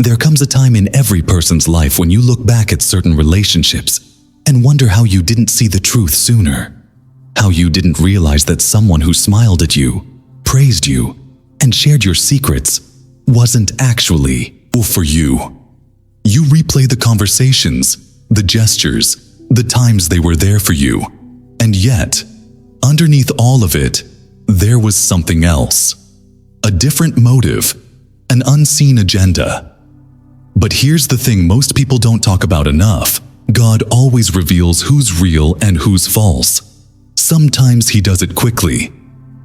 There comes a time in every person's life when you look back at certain relationships and wonder how you didn't see the truth sooner. How you didn't realize that someone who smiled at you, praised you, and shared your secrets wasn't actually for you. You replay the conversations, the gestures, the times they were there for you, and yet, underneath all of it, there was something else. A different motive, an unseen agenda. But here's the thing most people don't talk about enough. God always reveals who's real and who's false. Sometimes He does it quickly.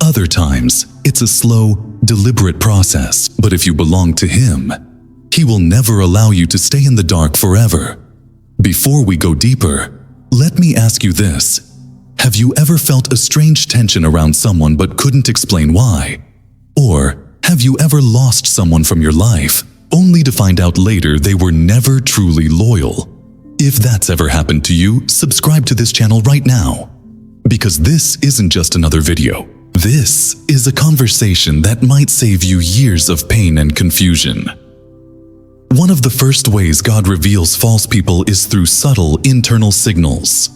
Other times, it's a slow, deliberate process. But if you belong to Him, He will never allow you to stay in the dark forever. Before we go deeper, let me ask you this. Have you ever felt a strange tension around someone but couldn't explain why? Or have you ever lost someone from your life, only to find out later they were never truly loyal? If that's ever happened to you, subscribe to this channel right now. Because this isn't just another video. This is a conversation that might save you years of pain and confusion. One of the first ways God reveals false people is through subtle internal signals.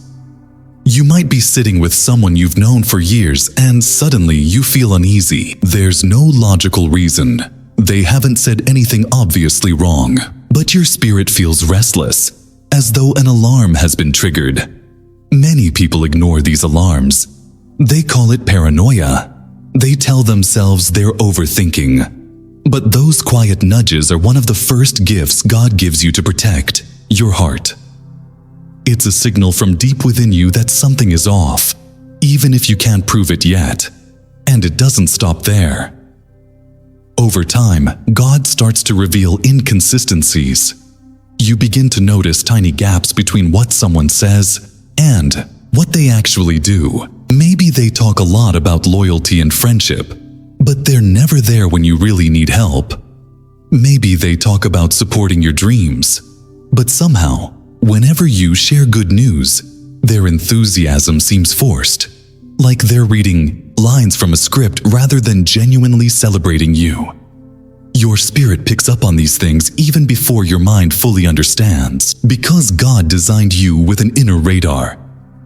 You might be sitting with someone you've known for years and suddenly you feel uneasy. There's no logical reason. They haven't said anything obviously wrong, but your spirit feels restless, as though an alarm has been triggered. Many people ignore these alarms. They call it paranoia. They tell themselves they're overthinking. But those quiet nudges are one of the first gifts God gives you to protect your heart. It's a signal from deep within you that something is off, even if you can't prove it yet. And it doesn't stop there. Over time, God starts to reveal inconsistencies. You begin to notice tiny gaps between what someone says and what they actually do. Maybe they talk a lot about loyalty and friendship, but they're never there when you really need help. Maybe they talk about supporting your dreams, but somehow, whenever you share good news, their enthusiasm seems forced, like they're reading lines from a script rather than genuinely celebrating you. Your spirit picks up on these things even before your mind fully understands, because God designed you with an inner radar.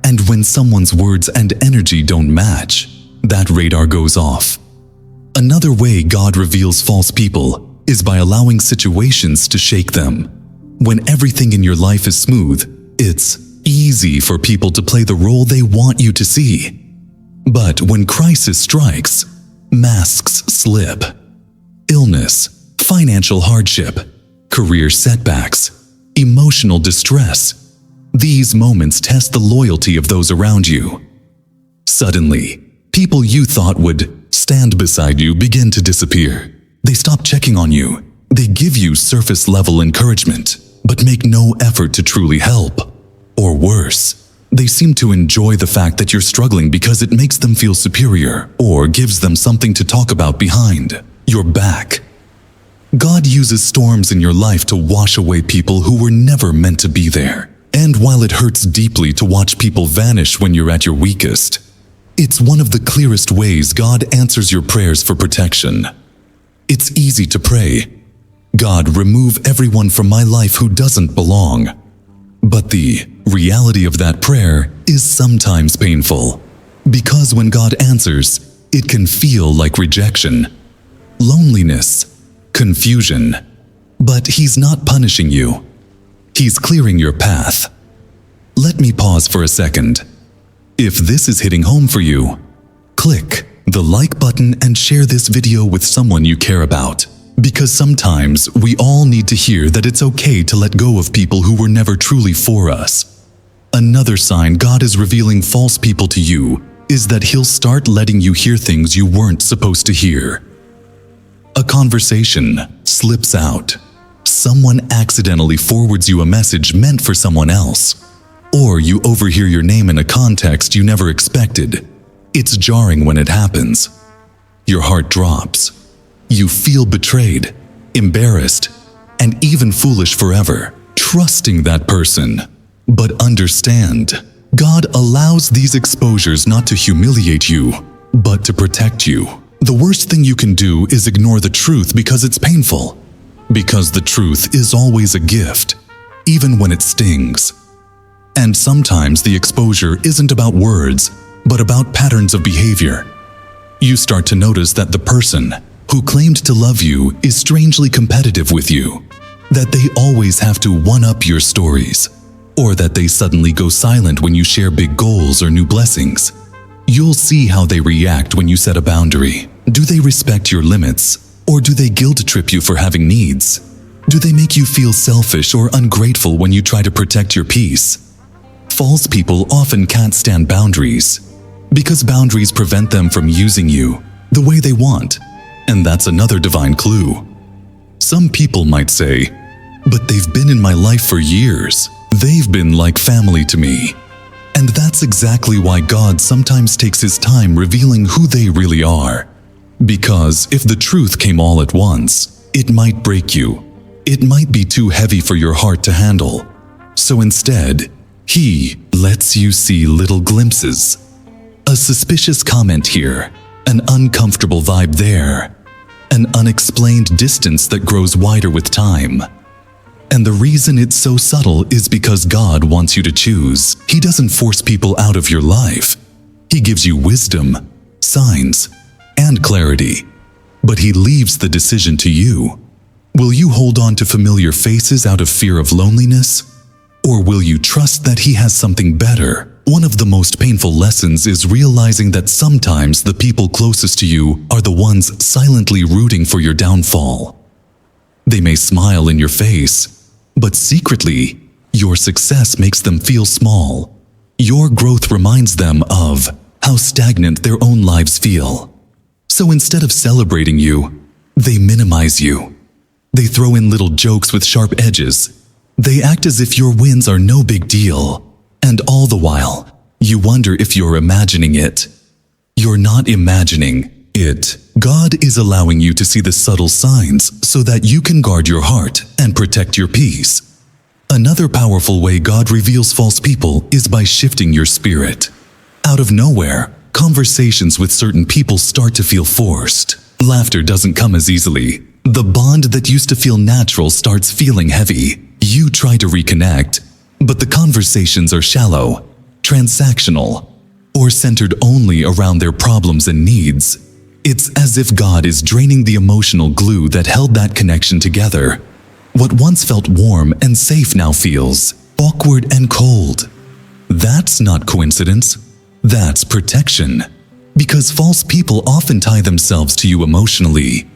And when someone's words and energy don't match, that radar goes off. Another way God reveals false people is by allowing situations to shake them. When everything in your life is smooth, it's easy for people to play the role they want you to see. But when crisis strikes, masks slip. Illness, financial hardship, career setbacks, emotional distress. These moments test the loyalty of those around you. Suddenly, people you thought would stand beside you begin to disappear. They stop checking on you. They give you surface-level encouragement, but make no effort to truly help. Or worse, they seem to enjoy the fact that you're struggling because it makes them feel superior or gives them something to talk about behind your back. God uses storms in your life to wash away people who were never meant to be there. And while it hurts deeply to watch people vanish when you're at your weakest, it's one of the clearest ways God answers your prayers for protection. It's easy to pray, God, remove everyone from my life who doesn't belong. But the reality of that prayer is sometimes painful, because when God answers, it can feel like rejection, loneliness, confusion. But He's not punishing you. He's clearing your path. Let me pause for a second. If this is hitting home for you, click the like button and share this video with someone you care about. Because sometimes we all need to hear that it's okay to let go of people who were never truly for us. Another sign God is revealing false people to you is that He'll start letting you hear things you weren't supposed to hear. A conversation slips out. Someone accidentally forwards you a message meant for someone else. Or you overhear your name in a context you never expected. It's jarring when it happens. Your heart drops. You feel betrayed, embarrassed, and even foolish forever, trusting that person. But understand, God allows these exposures not to humiliate you, but to protect you. The worst thing you can do is ignore the truth because it's painful. Because the truth is always a gift, even when it stings. And sometimes the exposure isn't about words, but about patterns of behavior. You start to notice that the person who claimed to love you is strangely competitive with you, that they always have to one-up your stories, or that they suddenly go silent when you share big goals or new blessings. You'll see how they react when you set a boundary. Do they respect your limits, or do they guilt trip you for having needs? Do they make you feel selfish or ungrateful when you try to protect your peace? False people often can't stand boundaries, because boundaries prevent them from using you the way they want. And that's another divine clue. Some people might say, "But they've been in my life for years. They've been like family to me." And that's exactly why God sometimes takes his time revealing who they really are. Because if the truth came all at once, it might break you. It might be too heavy for your heart to handle. So instead, he lets you see little glimpses. A suspicious comment here, an uncomfortable vibe there, an unexplained distance that grows wider with time. And the reason it's so subtle is because God wants you to choose. He doesn't force people out of your life. He gives you wisdom, signs, and clarity. But he leaves the decision to you. Will you hold on to familiar faces out of fear of loneliness? Or will you trust that he has something better? One of the most painful lessons is realizing that sometimes the people closest to you are the ones silently rooting for your downfall. They may smile in your face, but secretly, your success makes them feel small. Your growth reminds them of how stagnant their own lives feel. So instead of celebrating you, they minimize you. They throw in little jokes with sharp edges. They act as if your wins are no big deal. And all the while, you wonder if you're imagining it. You're not imagining it. God is allowing you to see the subtle signs so that you can guard your heart and protect your peace. Another powerful way God reveals false people is by shifting your spirit. Out of nowhere, conversations with certain people start to feel forced. Laughter doesn't come as easily. The bond that used to feel natural starts feeling heavy. You try to reconnect, but the conversations are shallow, transactional, or centered only around their problems and needs. It's as if God is draining the emotional glue that held that connection together. What once felt warm and safe now feels awkward and cold. That's not coincidence. That's protection. Because false people often tie themselves to you emotionally.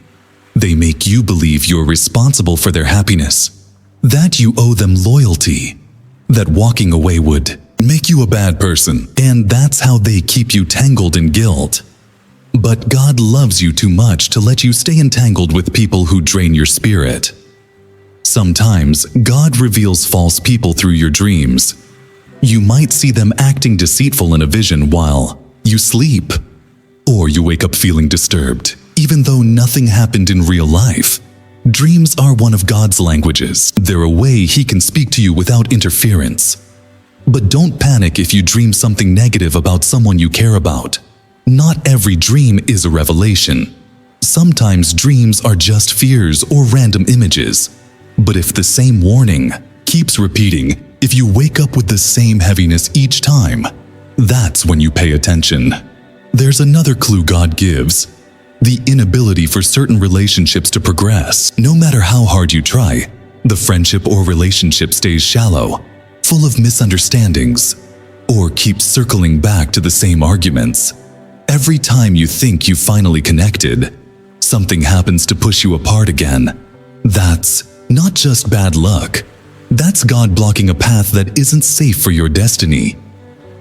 They make you believe you're responsible for their happiness, that you owe them loyalty, that walking away would make you a bad person, and that's how they keep you tangled in guilt. But God loves you too much to let you stay entangled with people who drain your spirit. Sometimes God reveals false people through your dreams. You might see them acting deceitful in a vision while you sleep, or you wake up feeling disturbed, even though nothing happened in real life. Dreams are one of God's languages. They're a way He can speak to you without interference. But don't panic if you dream something negative about someone you care about. Not every dream is a revelation. Sometimes dreams are just fears or random images. But if the same warning keeps repeating, if you wake up with the same heaviness each time, that's when you pay attention. There's another clue God gives: the inability for certain relationships to progress. No matter how hard you try, the friendship or relationship stays shallow, full of misunderstandings, or keeps circling back to the same arguments. Every time you think you finally connected, something happens to push you apart again. That's not just bad luck. That's God blocking a path that isn't safe for your destiny.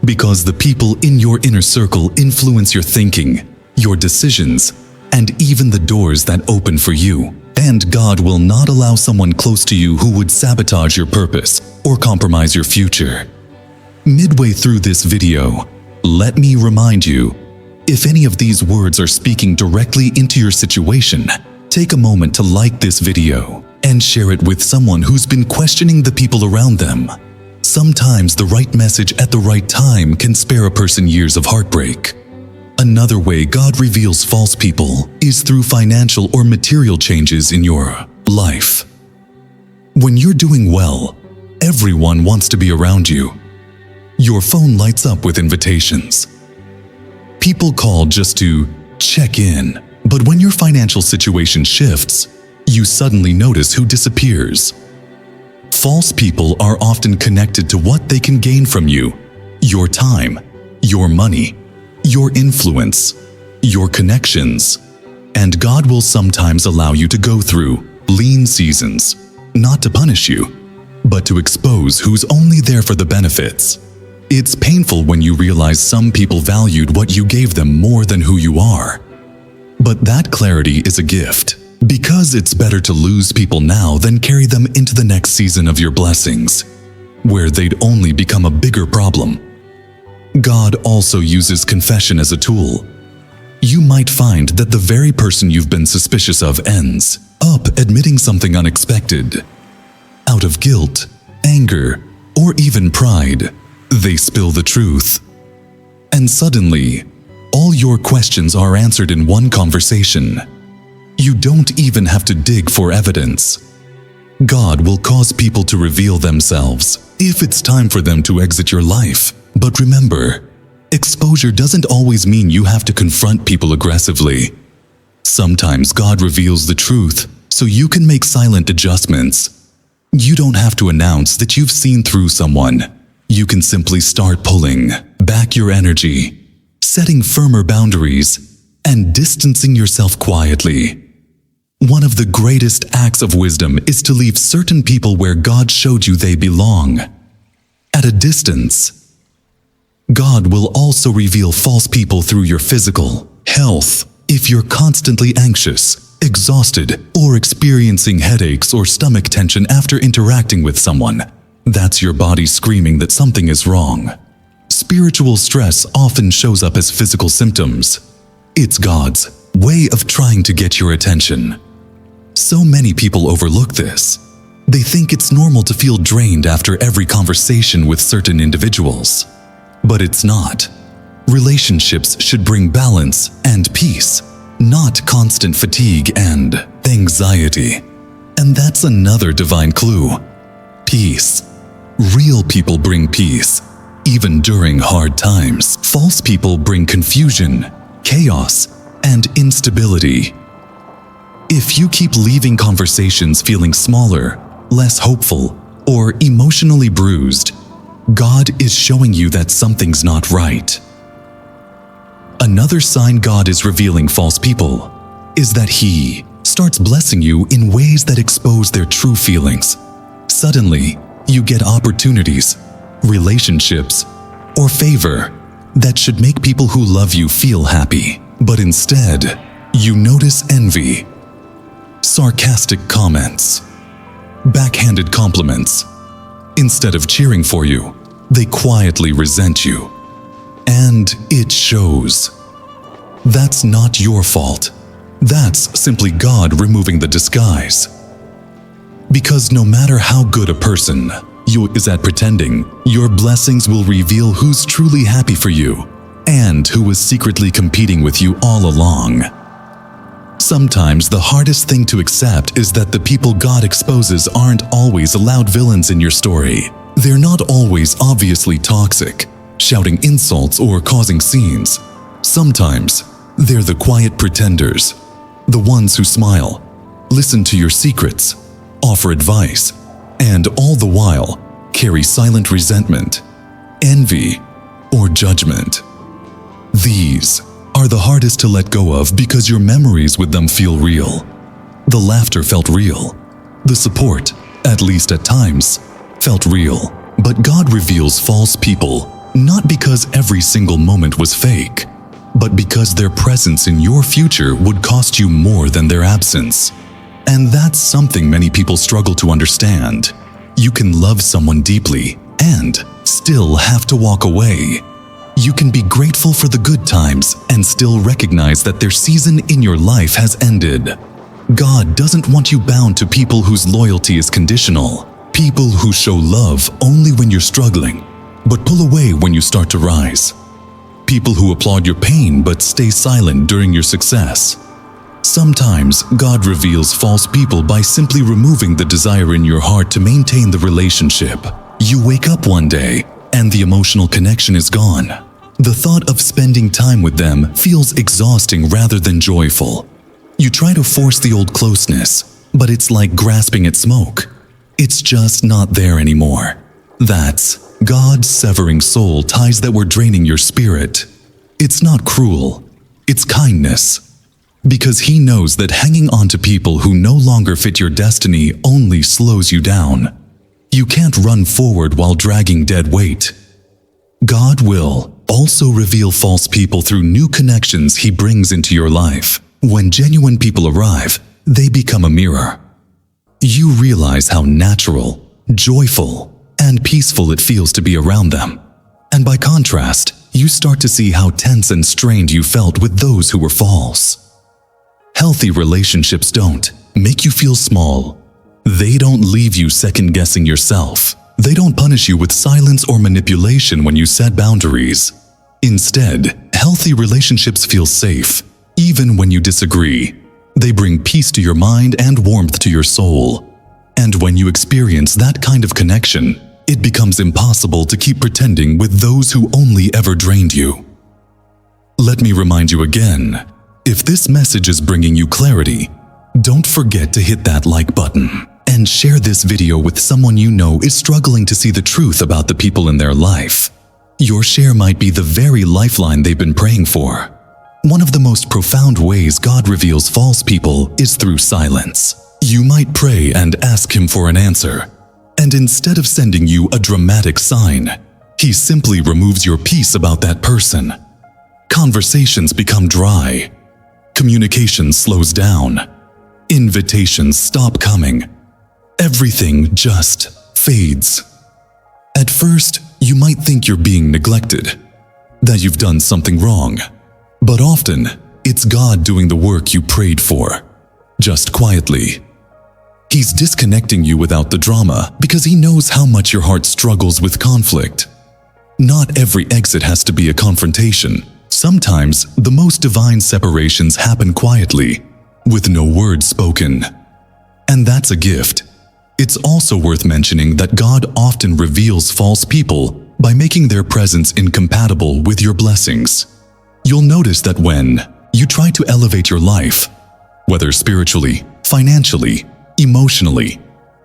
Because the people in your inner circle influence your thinking, your decisions, and even the doors that open for you. And God will not allow someone close to you who would sabotage your purpose or compromise your future. Midway through this video, let me remind you, if any of these words are speaking directly into your situation, take a moment to like this video and share it with someone who's been questioning the people around them. Sometimes the right message at the right time can spare a person years of heartbreak. Another way God reveals false people is through financial or material changes in your life. When you're doing well, everyone wants to be around you. Your phone lights up with invitations. People call just to check in, but when your financial situation shifts, you suddenly notice who disappears. False people are often connected to what they can gain from you: your time, your money, your influence, your connections. And God will sometimes allow you to go through lean seasons, not to punish you, but to expose who's only there for the benefits. It's painful when you realize some people valued what you gave them more than who you are. But that clarity is a gift, because it's better to lose people now than carry them into the next season of your blessings, where they'd only become a bigger problem. God also uses confession as a tool. You might find that the very person you've been suspicious of ends up admitting something unexpected. Out of guilt, anger, or even pride, they spill the truth. And suddenly, all your questions are answered in one conversation. You don't even have to dig for evidence. God will cause people to reveal themselves if it's time for them to exit your life. But remember, exposure doesn't always mean you have to confront people aggressively. Sometimes God reveals the truth so you can make silent adjustments. You don't have to announce that you've seen through someone. You can simply start pulling back your energy, setting firmer boundaries, and distancing yourself quietly. One of the greatest acts of wisdom is to leave certain people where God showed you they belong, at a distance. God will also reveal false people through your physical health. If you're constantly anxious, exhausted, or experiencing headaches or stomach tension after interacting with someone, that's your body screaming that something is wrong. Spiritual stress often shows up as physical symptoms. It's God's way of trying to get your attention. So many people overlook this. They think it's normal to feel drained after every conversation with certain individuals. But it's not. Relationships should bring balance and peace, not constant fatigue and anxiety. And that's another divine clue. Peace. Real people bring peace, even during hard times. False people bring confusion, chaos, and instability. If you keep leaving conversations feeling smaller, less hopeful, or emotionally bruised, God is showing you that something's not right. Another sign God is revealing false people is that He starts blessing you in ways that expose their true feelings. Suddenly, you get opportunities, relationships, or favor that should make people who love you feel happy. But instead, you notice envy, sarcastic comments, backhanded compliments. Instead of cheering for you, they quietly resent you. And it shows. That's not your fault. That's simply God removing the disguise. Because no matter how good a person is at pretending, your blessings will reveal who's truly happy for you and who was secretly competing with you all along. Sometimes the hardest thing to accept is that the people God exposes aren't always loud villains in your story. They're not always obviously toxic, shouting insults or causing scenes. Sometimes they're the quiet pretenders, the ones who smile, listen to your secrets, offer advice, and all the while carry silent resentment, envy, or judgment. These are the hardest to let go of because your memories with them feel real. The laughter felt real. The support, at least at times, felt real. But God reveals false people not because every single moment was fake, but because their presence in your future would cost you more than their absence. And that's something many people struggle to understand. You can love someone deeply and still have to walk away. You can be grateful for the good times and still recognize that their season in your life has ended. God doesn't want you bound to people whose loyalty is conditional, people who show love only when you're struggling, but pull away when you start to rise. People who applaud your pain but stay silent during your success. Sometimes God reveals false people by simply removing the desire in your heart to maintain the relationship. You wake up one day and the emotional connection is gone. The thought of spending time with them feels exhausting rather than joyful. You try to force the old closeness, but it's like grasping at smoke. It's just not there anymore. That's God severing soul ties that were draining your spirit. It's not cruel, it's kindness. Because He knows that hanging on to people who no longer fit your destiny only slows you down. You can't run forward while dragging dead weight. God will also reveal false people through new connections He brings into your life. When genuine people arrive, they become a mirror. You realize how natural, joyful, and peaceful it feels to be around them. And by contrast, you start to see how tense and strained you felt with those who were false. Healthy relationships don't make you feel small. They don't leave you second-guessing yourself. They don't punish you with silence or manipulation when you set boundaries. Instead, healthy relationships feel safe, even when you disagree. They bring peace to your mind and warmth to your soul. And when you experience that kind of connection, it becomes impossible to keep pretending with those who only ever drained you. Let me remind you again, if this message is bringing you clarity, don't forget to hit that like button and share this video with someone you know is struggling to see the truth about the people in their life. Your share might be the very lifeline they've been praying for. One of the most profound ways God reveals false people is through silence. You might pray and ask Him for an answer, and instead of sending you a dramatic sign, He simply removes your peace about that person. Conversations become dry. Communication slows down. Invitations stop coming. Everything just fades. At first, you might think you're being neglected, that you've done something wrong. But often, it's God doing the work you prayed for, just quietly. He's disconnecting you without the drama because He knows how much your heart struggles with conflict. Not every exit has to be a confrontation. Sometimes, the most divine separations happen quietly, with no words spoken. And that's a gift. It's also worth mentioning that God often reveals false people by making their presence incompatible with your blessings. You'll notice that when you try to elevate your life, whether spiritually, financially, emotionally,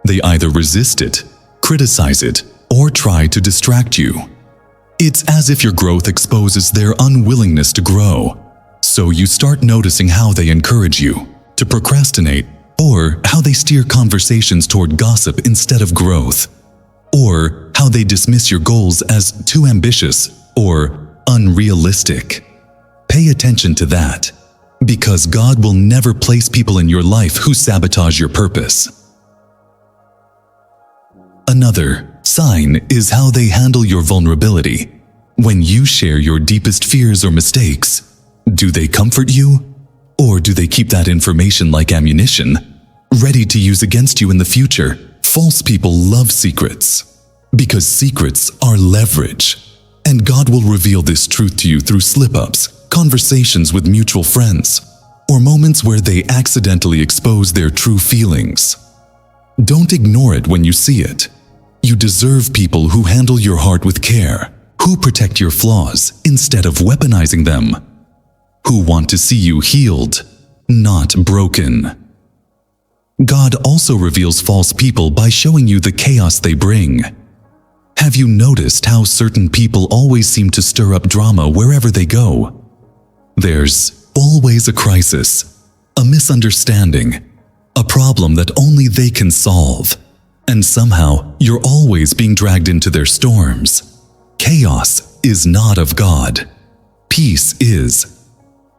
they either resist it, criticize it, or try to distract you. It's as if your growth exposes their unwillingness to grow. So you start noticing how they encourage you to procrastinate, or how they steer conversations toward gossip instead of growth, or how they dismiss your goals as too ambitious or unrealistic. Pay attention to that, because God will never place people in your life who sabotage your purpose. Another sign is how they handle your vulnerability. When you share your deepest fears or mistakes, do they comfort you? Or do they keep that information like ammunition, ready to use against you in the future? False people love secrets, because secrets are leverage. And God will reveal this truth to you through slip-ups, conversations with mutual friends, or moments where they accidentally expose their true feelings. Don't ignore it when you see it. You deserve people who handle your heart with care, who protect your flaws instead of weaponizing them, who want to see you healed, not broken. God also reveals false people by showing you the chaos they bring. Have you noticed how certain people always seem to stir up drama wherever they go? There's always a crisis, a misunderstanding, a problem that only they can solve. And somehow, you're always being dragged into their storms. Chaos is not of God. Peace is.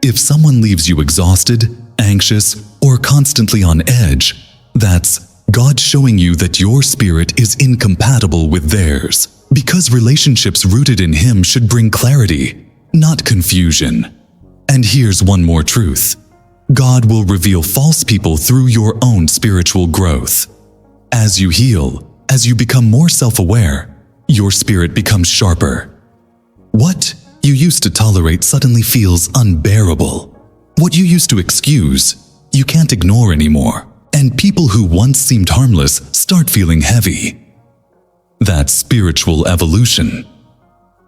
If someone leaves you exhausted, anxious, or constantly on edge, that's God showing you that your spirit is incompatible with theirs. Because relationships rooted in Him should bring clarity, not confusion. And here's one more truth. God will reveal false people through your own spiritual growth. As you heal, as you become more self-aware, your spirit becomes sharper. What you used to tolerate suddenly feels unbearable. What you used to excuse you can't ignore anymore, and people who once seemed harmless start feeling heavy. That's spiritual evolution.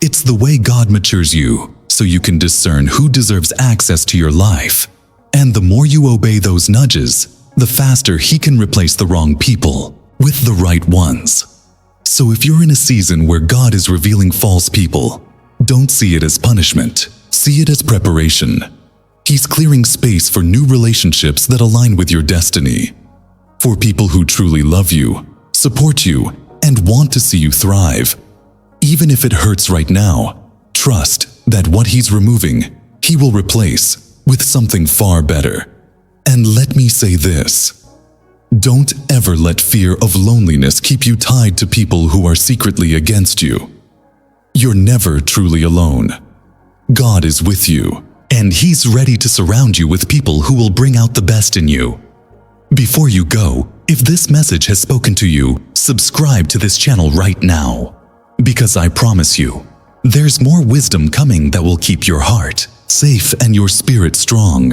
It's the way God matures you so you can discern who deserves access to your life. And the more you obey those nudges, the faster He can replace the wrong people with the right ones. So if you're in a season where God is revealing false people, don't see it as punishment. See it as preparation. He's clearing space for new relationships that align with your destiny. For people who truly love you, support you, and want to see you thrive. Even if it hurts right now, trust that what He's removing, He will replace with something far better. And let me say this. Don't ever let fear of loneliness keep you tied to people who are secretly against you. You're never truly alone. God is with you, and He's ready to surround you with people who will bring out the best in you. Before you go, if this message has spoken to you, subscribe to this channel right now. Because I promise you, there's more wisdom coming that will keep your heart safe and your spirit strong.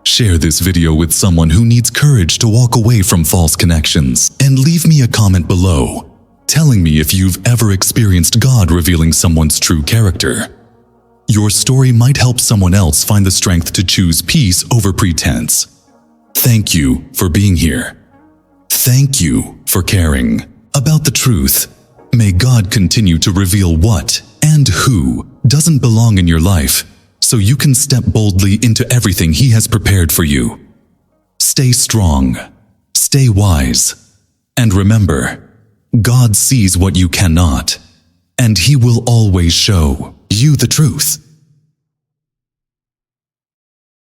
Share this video with someone who needs courage to walk away from false connections, and leave me a comment below, telling me if you've ever experienced God revealing someone's true character. Your story might help someone else find the strength to choose peace over pretense. Thank you for being here. Thank you for caring about the truth. May God continue to reveal what and who doesn't belong in your life, so you can step boldly into everything He has prepared for you. Stay strong, stay wise, and remember, God sees what you cannot, and He will always show you the truth.